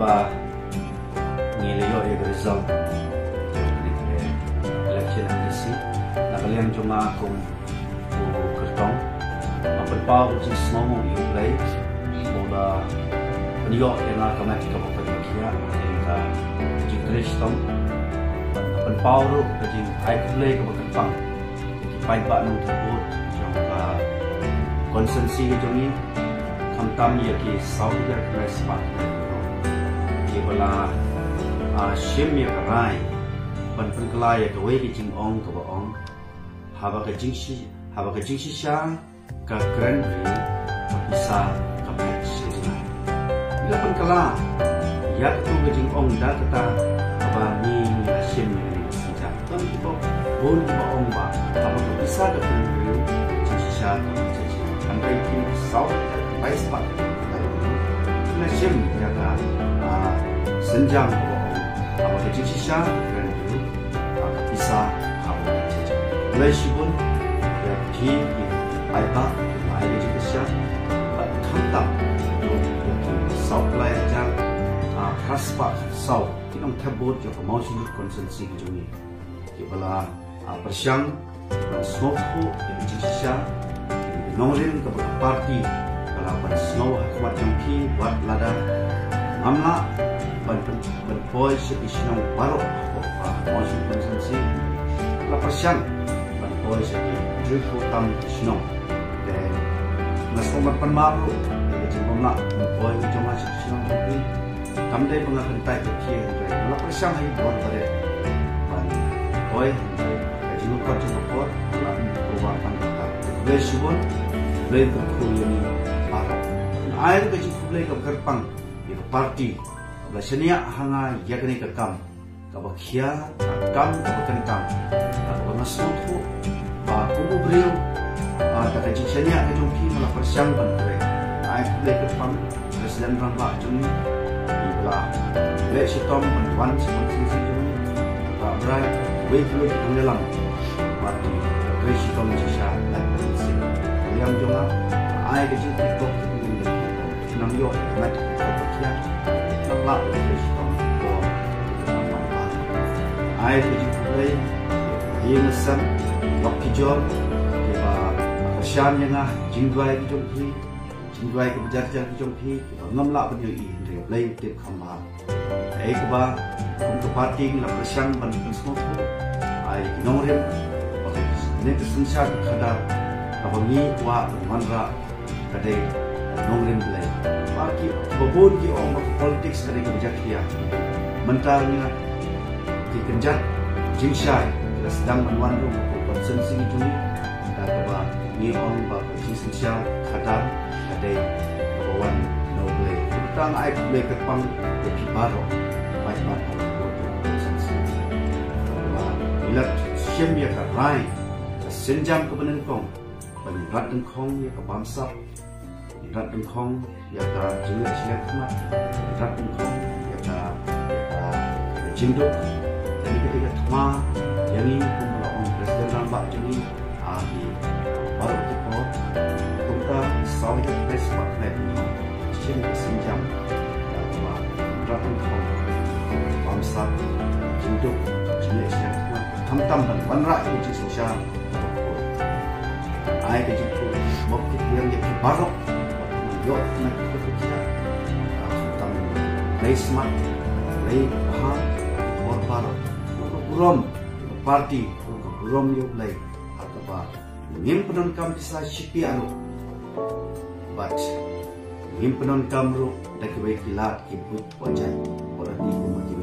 ba ngiliyo yung result election ang isi nakaliang cuma akong kertong mapagpaw ko sa snow yung play mula niyo yung kamati ka mapagpakiya ka jing kristong mapagpaw ro ka jing ay play ka mapagpang ikipay ba nung tubot yung konsensi yung kamtam yaki Saudi Arabia Kibala shim ya karai ban pengkelai ya kawai ke jing ong ke baong haba ke jing shi sha ka keren bisa ka pet shi bila pengkela ya tu ke jing ong da kata haba ni shim ni sija ton kibo bon baong ba haba ke bisa ka keren jing shi sha ka pet shi kan bai ki sau bai spa na shim ya ka senjang apa kecil sisa dan itu bisa apa kecil. Meskipun ya di apa ada kecil sisa, kantam itu supply aja haspa sau kita terbot ya promosi konsumsi kejuni. Kepala persiang snow yang kecil sisa, nongrin ke party kalau pada snow akuat jangki buat lada amla berboy sekisinong baru masuk konsumsi lepasan berboy seki jufu tam sinong dan nasomat penmaru jadi jempolna berboy cuma sekisinong tapi kamdai pengakentai kekian dari lepasan hai buat pada boy jadi lupa jempol lah perubahan kata besibon boleh berkuliah baru air kecil boleh ke gerbang di party Belasnya hanga yakni kekam, kabakia kam kabakentang, kabamasuthu, kubu bril, tak kecilnya kejumpi malah persiang bantuan. Naik boleh kepang presiden rambak juni, ibalah boleh sitom bantuan seperti ini, tak berai, boleh tenggelam, mati, boleh sitom sisa naik pensi. Yang juga air kecil itu senang yo, mati kabakia. Lah air kecil pulai yang sen waktu jor kita persian yang jingguai kejar kejumpi kita ngamla penyui dia play tip khambar keba untuk party la persian ban semua ai nomorem net sensa kada abangi wa manra kadai nomorem play Bagi babon ki orang politik dari kerja dia, mentalnya di kerja jingshai kita sedang menwandu konsensi itu dan keba ni orang bapa jingshai kadar kadai bawan noble tentang air boleh kepang lebih baru baik baru konsensi. Bila siam ya karai senjam kebenaran kong, berat dan kong ya kebangsa. Rat dengkong ya ka jilid silat mat rat dengkong ya ka jinduk jadi ketika tma yang ini pun presiden nampak jadi di baru kita kita sawit press pakai ini sini senjam rat dengkong bangsa jinduk jilid silat mat tam dan wanra itu sosial ai ke jitu bukti yang baru yo nak kita kami lay smart lay paham korban kurom party kurom yo lay atau nyimpenon kam bisa sipi anu but nyimpenon kam ro dak baik kilat kibut wajah orang di